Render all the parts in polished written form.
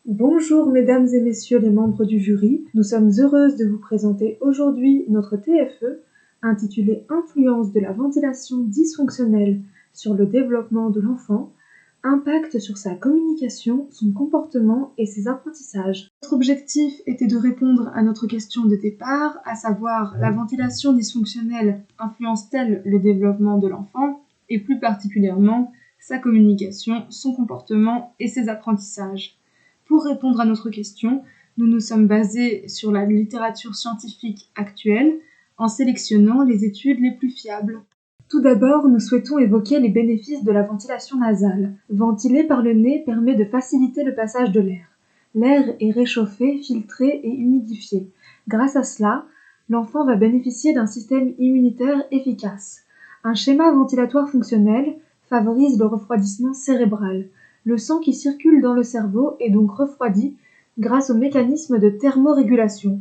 Bonjour mesdames et messieurs les membres du jury, nous sommes heureuses de vous présenter aujourd'hui notre TFE intitulé Influence de la ventilation dysfonctionnelle sur le développement de l'enfant, impact sur sa communication, son comportement et ses apprentissages. Notre objectif était de répondre à notre question de départ, à savoir la ventilation dysfonctionnelle influence-t-elle le développement de l'enfant et plus particulièrement sa communication, son comportement et ses apprentissages. Pour répondre à notre question, nous nous sommes basés sur la littérature scientifique actuelle en sélectionnant les études les plus fiables. Tout d'abord, nous souhaitons évoquer les bénéfices de la ventilation nasale. Ventiler par le nez permet de faciliter le passage de l'air. L'air est réchauffé, filtré et humidifié. Grâce à cela, l'enfant va bénéficier d'un système immunitaire efficace. Un schéma ventilatoire fonctionnel favorise le refroidissement cérébral. Le sang qui circule dans le cerveau est donc refroidi grâce au mécanisme de thermorégulation.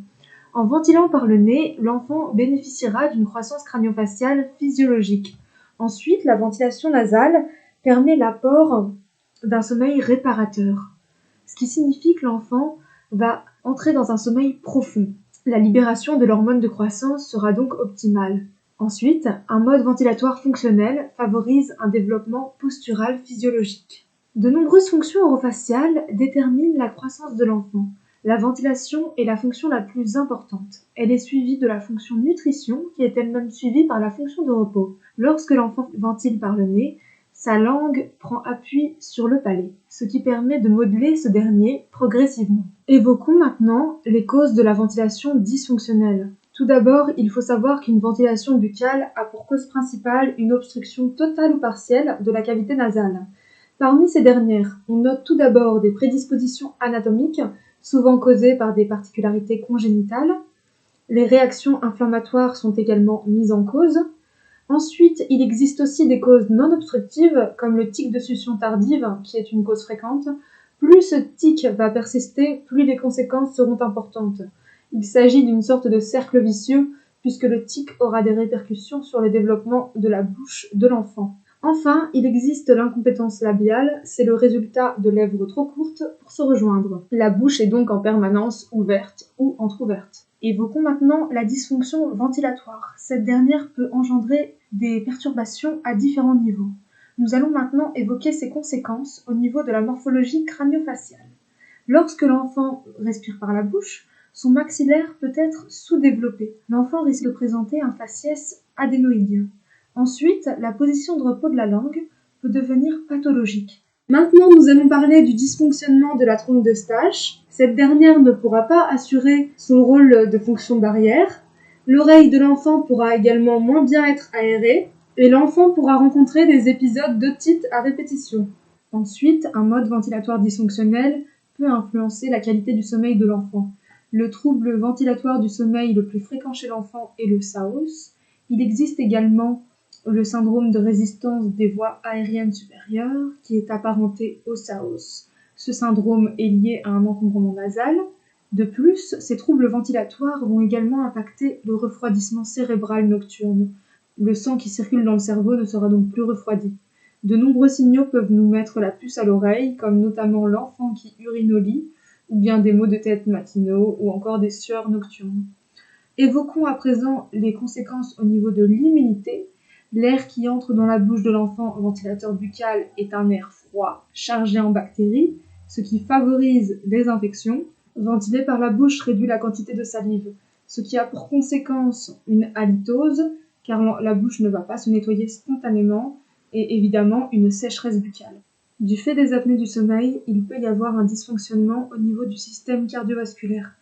En ventilant par le nez, l'enfant bénéficiera d'une croissance crânio-faciale physiologique. Ensuite, la ventilation nasale permet l'apport d'un sommeil réparateur, ce qui signifie que l'enfant va entrer dans un sommeil profond. La libération de l'hormone de croissance sera donc optimale. Ensuite, un mode ventilatoire fonctionnel favorise un développement postural physiologique. De nombreuses fonctions orofaciales déterminent la croissance de l'enfant. La ventilation est la fonction la plus importante. Elle est suivie de la fonction nutrition, qui est elle-même suivie par la fonction de repos. Lorsque l'enfant ventile par le nez, sa langue prend appui sur le palais, ce qui permet de modeler ce dernier progressivement. Évoquons maintenant les causes de la ventilation dysfonctionnelle. Tout d'abord, il faut savoir qu'une ventilation buccale a pour cause principale une obstruction totale ou partielle de la cavité nasale. Parmi ces dernières, on note tout d'abord des prédispositions anatomiques, souvent causées par des particularités congénitales. Les réactions inflammatoires sont également mises en cause. Ensuite, il existe aussi des causes non obstructives, comme le tic de succion tardive, qui est une cause fréquente. Plus ce tic va persister, plus les conséquences seront importantes. Il s'agit d'une sorte de cercle vicieux, puisque le tic aura des répercussions sur le développement de la bouche de l'enfant. Enfin, il existe l'incompétence labiale, c'est le résultat de lèvres trop courtes pour se rejoindre. La bouche est donc en permanence ouverte ou entr'ouverte. Évoquons maintenant la dysfonction ventilatoire. Cette dernière peut engendrer des perturbations à différents niveaux. Nous allons maintenant évoquer ses conséquences au niveau de la morphologie crânio-faciale. Lorsque l'enfant respire par la bouche, son maxillaire peut être sous-développé. L'enfant risque de présenter un faciès adénoïdien. Ensuite, la position de repos de la langue peut devenir pathologique. Maintenant, nous allons parler du dysfonctionnement de la trompe d'Eustache. Cette dernière ne pourra pas assurer son rôle de fonction barrière. L'oreille de l'enfant pourra également moins bien être aérée et l'enfant pourra rencontrer des épisodes d'otite à répétition. Ensuite, un mode ventilatoire dysfonctionnel peut influencer la qualité du sommeil de l'enfant. Le trouble ventilatoire du sommeil le plus fréquent chez l'enfant est le SAOS. Il existe également le syndrome de résistance des voies aériennes supérieures, qui est apparenté au SAOS. Ce syndrome est lié à un encombrement nasal. De plus, ces troubles ventilatoires vont également impacter le refroidissement cérébral nocturne. Le sang qui circule dans le cerveau ne sera donc plus refroidi. De nombreux signaux peuvent nous mettre la puce à l'oreille, comme notamment l'enfant qui urine au lit, ou bien des maux de tête matinaux, ou encore des sueurs nocturnes. Évoquons à présent les conséquences au niveau de l'immunité. L'air qui entre dans la bouche de l'enfant au ventilateur buccal est un air froid, chargé en bactéries, ce qui favorise les infections. Ventiler par la bouche réduit la quantité de salive, ce qui a pour conséquence une halitose, car la bouche ne va pas se nettoyer spontanément, et évidemment une sécheresse buccale. Du fait des apnées du sommeil, il peut y avoir un dysfonctionnement au niveau du système cardiovasculaire.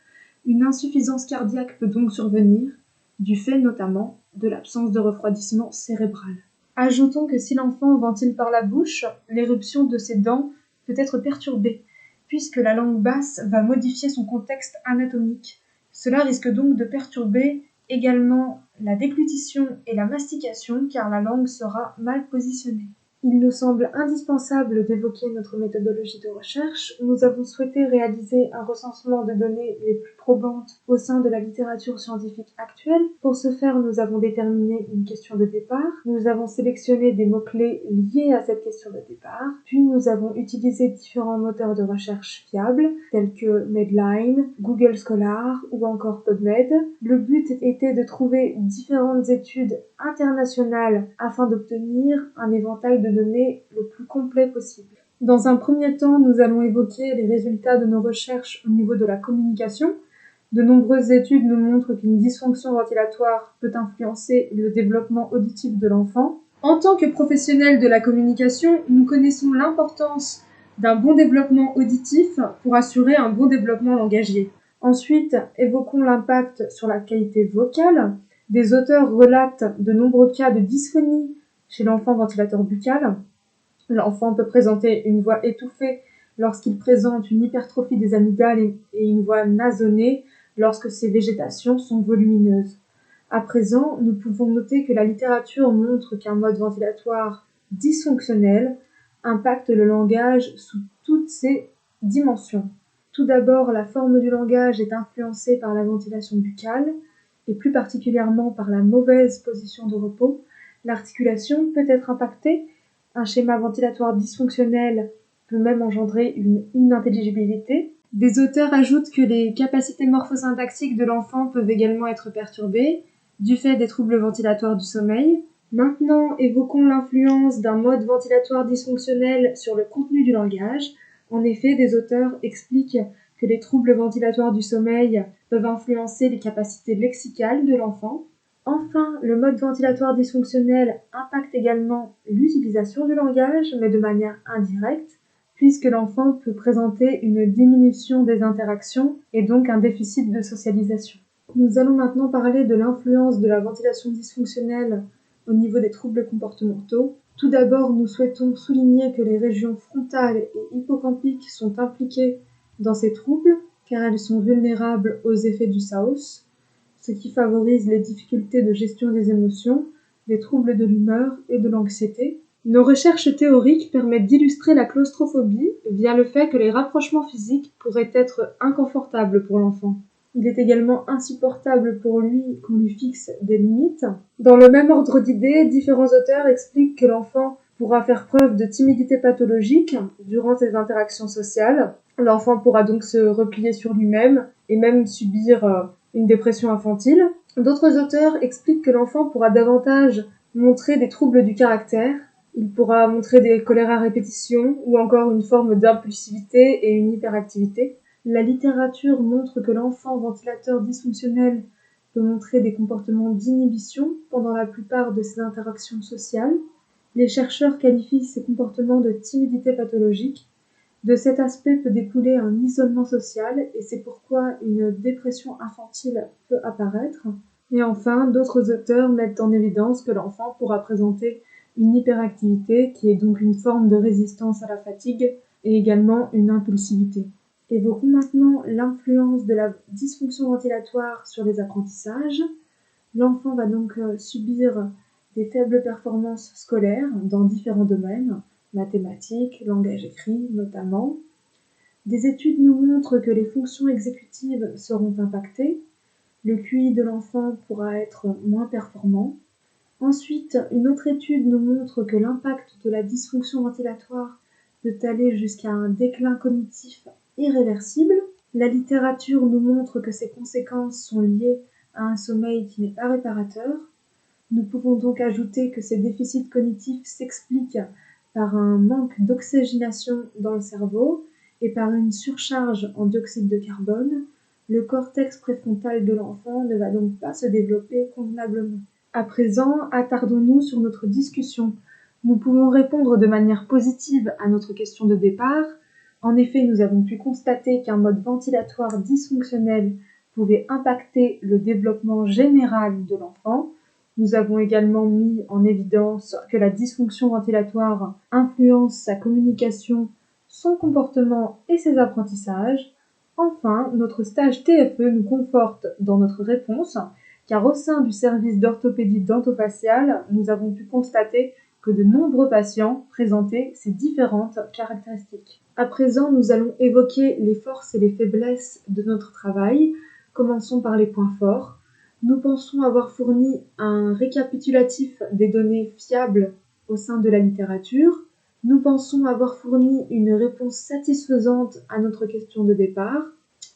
Une insuffisance cardiaque peut donc survenir, du fait notamment de l'absence de refroidissement cérébral. Ajoutons que si l'enfant ventile par la bouche, l'éruption de ses dents peut être perturbée, puisque la langue basse va modifier son contexte anatomique. Cela risque donc de perturber également la déglutition et la mastication, car la langue sera mal positionnée. Il nous semble indispensable d'évoquer notre méthodologie de recherche. Nous avons souhaité réaliser un recensement de données les plus probantes au sein de la littérature scientifique actuelle. Pour ce faire, nous avons déterminé une question de départ. Nous avons sélectionné des mots-clés liés à cette question de départ. Puis nous avons utilisé différents moteurs de recherche fiables, tels que Medline, Google Scholar ou encore PubMed. Le but était de trouver différentes études internationales afin d'obtenir un éventail de données le plus complet possible. Dans un premier temps, nous allons évoquer les résultats de nos recherches au niveau de la communication. De nombreuses études nous montrent qu'une dysfonction ventilatoire peut influencer le développement auditif de l'enfant. En tant que professionnels de la communication, nous connaissons l'importance d'un bon développement auditif pour assurer un bon développement langagier. Ensuite, évoquons l'impact sur la qualité vocale. Des auteurs relatent de nombreux cas de dysphonie chez l'enfant ventilateur buccal. L'enfant peut présenter une voix étouffée lorsqu'il présente une hypertrophie des amygdales et une voix nasonnée lorsque ses végétations sont volumineuses. À présent, nous pouvons noter que la littérature montre qu'un mode ventilatoire dysfonctionnel impacte le langage sous toutes ses dimensions. Tout d'abord, la forme du langage est influencée par la ventilation buccale, et plus particulièrement par la mauvaise position de repos. L'articulation peut être impactée. Un schéma ventilatoire dysfonctionnel peut même engendrer une inintelligibilité. Des auteurs ajoutent que les capacités morphosyntaxiques de l'enfant peuvent également être perturbées du fait des troubles ventilatoires du sommeil. Maintenant, évoquons l'influence d'un mode ventilatoire dysfonctionnel sur le contenu du langage. En effet, des auteurs expliquent que les troubles ventilatoires du sommeil peuvent influencer les capacités lexicales de l'enfant. Enfin, le mode ventilatoire dysfonctionnel impacte également l'utilisation du langage, mais de manière indirecte, puisque l'enfant peut présenter une diminution des interactions et donc un déficit de socialisation. Nous allons maintenant parler de l'influence de la ventilation dysfonctionnelle au niveau des troubles comportementaux. Tout d'abord, nous souhaitons souligner que les régions frontales et hippocampiques sont impliquées dans ces troubles, car elles sont vulnérables aux effets du SAOS, ce qui favorise les difficultés de gestion des émotions, des troubles de l'humeur et de l'anxiété. Nos recherches théoriques permettent d'illustrer la claustrophobie via le fait que les rapprochements physiques pourraient être inconfortables pour l'enfant. Il est également insupportable pour lui qu'on lui fixe des limites. Dans le même ordre d'idées, différents auteurs expliquent que l'enfant pourra faire preuve de timidité pathologique durant ses interactions sociales. L'enfant pourra donc se replier sur lui-même et même subir une dépression infantile. D'autres auteurs expliquent que l'enfant pourra davantage montrer des troubles du caractère. Il pourra montrer des colères à répétition ou encore une forme d'impulsivité et une hyperactivité. La littérature montre que l'enfant ventilateur dysfonctionnel peut montrer des comportements d'inhibition pendant la plupart de ses interactions sociales. Les chercheurs qualifient ces comportements de timidité pathologique. De cet aspect peut découler un isolement social et c'est pourquoi une dépression infantile peut apparaître. Et enfin, d'autres auteurs mettent en évidence que l'enfant pourra présenter une hyperactivité qui est donc une forme de résistance à la fatigue et également une impulsivité. Évoquons maintenant l'influence de la dysfonction ventilatoire sur les apprentissages. L'enfant va donc subir des faibles performances scolaires dans différents domaines, mathématiques, langage écrit notamment. Des études nous montrent que les fonctions exécutives seront impactées. Le QI de l'enfant pourra être moins performant. Ensuite, une autre étude nous montre que l'impact de la dysfonction ventilatoire peut aller jusqu'à un déclin cognitif irréversible. La littérature nous montre que ces conséquences sont liées à un sommeil qui n'est pas réparateur. Nous pouvons donc ajouter que ces déficits cognitifs s'expliquent par un manque d'oxygénation dans le cerveau et par une surcharge en dioxyde de carbone. Le cortex préfrontal de l'enfant ne va donc pas se développer convenablement. À présent, attardons-nous sur notre discussion. Nous pouvons répondre de manière positive à notre question de départ. En effet, nous avons pu constater qu'un mode ventilatoire dysfonctionnel pouvait impacter le développement général de l'enfant. Nous avons également mis en évidence que la dysfonction ventilatoire influence sa communication, son comportement et ses apprentissages. Enfin, notre stage TFE nous conforte dans notre réponse, car au sein du service d'orthopédie dentofaciale, nous avons pu constater que de nombreux patients présentaient ces différentes caractéristiques. À présent, nous allons évoquer les forces et les faiblesses de notre travail. Commençons par les points forts. Nous pensons avoir fourni un récapitulatif des données fiables au sein de la littérature. Nous pensons avoir fourni une réponse satisfaisante à notre question de départ.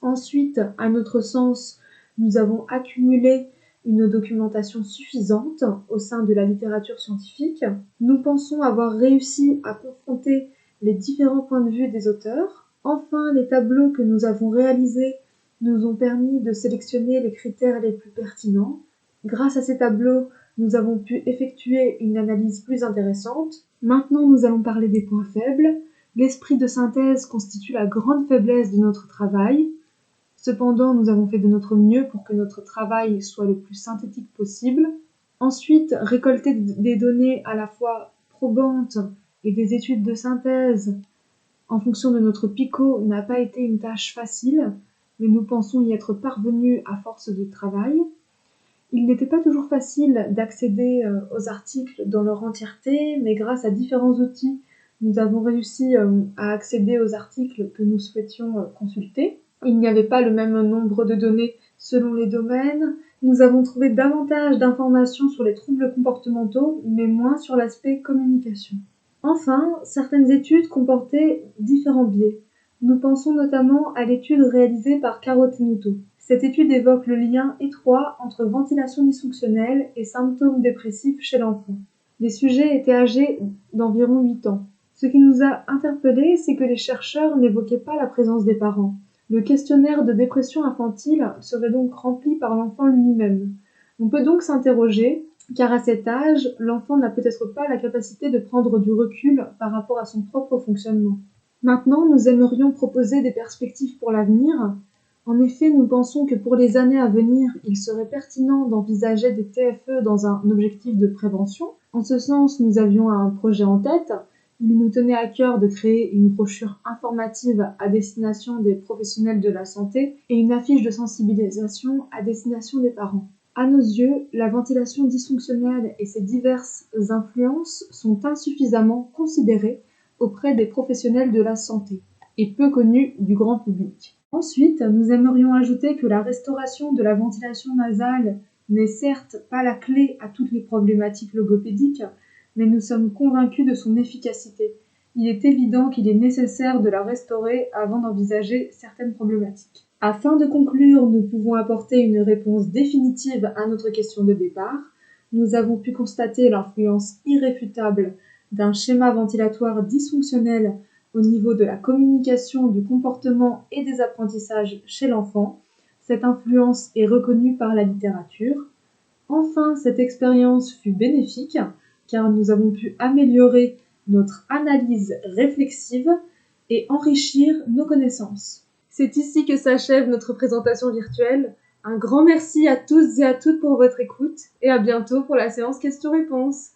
Ensuite, à notre sens, nous avons accumulé une documentation suffisante au sein de la littérature scientifique. Nous pensons avoir réussi à confronter les différents points de vue des auteurs. Enfin, les tableaux que nous avons réalisés nous ont permis de sélectionner les critères les plus pertinents. Grâce à ces tableaux, nous avons pu effectuer une analyse plus intéressante. Maintenant, nous allons parler des points faibles. L'esprit de synthèse constitue la grande faiblesse de notre travail. Cependant, nous avons fait de notre mieux pour que notre travail soit le plus synthétique possible. Ensuite, récolter des données à la fois probantes et des études de synthèse en fonction de notre PICO n'a pas été une tâche facile, mais nous pensons y être parvenus à force de travail. Il n'était pas toujours facile d'accéder aux articles dans leur entièreté, mais grâce à différents outils, nous avons réussi à accéder aux articles que nous souhaitions consulter. Il n'y avait pas le même nombre de données selon les domaines. Nous avons trouvé davantage d'informations sur les troubles comportementaux, mais moins sur l'aspect communication. Enfin, certaines études comportaient différents biais. Nous pensons notamment à l'étude réalisée par Caro Tenuto. Cette étude évoque le lien étroit entre ventilation dysfonctionnelle et symptômes dépressifs chez l'enfant. Les sujets étaient âgés d'environ 8 ans. Ce qui nous a interpellés, c'est que les chercheurs n'évoquaient pas la présence des parents. Le questionnaire de dépression infantile serait donc rempli par l'enfant lui-même. On peut donc s'interroger, car à cet âge, l'enfant n'a peut-être pas la capacité de prendre du recul par rapport à son propre fonctionnement. Maintenant, nous aimerions proposer des perspectives pour l'avenir. En effet, nous pensons que pour les années à venir, il serait pertinent d'envisager des TFE dans un objectif de prévention. En ce sens, nous avions un projet en tête. Il nous tenait à cœur de créer une brochure informative à destination des professionnels de la santé et une affiche de sensibilisation à destination des parents. À nos yeux, la ventilation dysfonctionnelle et ses diverses influences sont insuffisamment considérées auprès des professionnels de la santé et peu connues du grand public. Ensuite, nous aimerions ajouter que la restauration de la ventilation nasale n'est certes pas la clé à toutes les problématiques logopédiques, mais nous sommes convaincus de son efficacité. Il est évident qu'il est nécessaire de la restaurer avant d'envisager certaines problématiques. Afin de conclure, nous pouvons apporter une réponse définitive à notre question de départ. Nous avons pu constater l'influence irréfutable d'un schéma ventilatoire dysfonctionnel au niveau de la communication, du comportement et des apprentissages chez l'enfant. Cette influence est reconnue par la littérature. Enfin, cette expérience fut bénéfique car nous avons pu améliorer notre analyse réflexive et enrichir nos connaissances. C'est ici que s'achève notre présentation virtuelle. Un grand merci à tous et à toutes pour votre écoute et à bientôt pour la séance questions-réponses.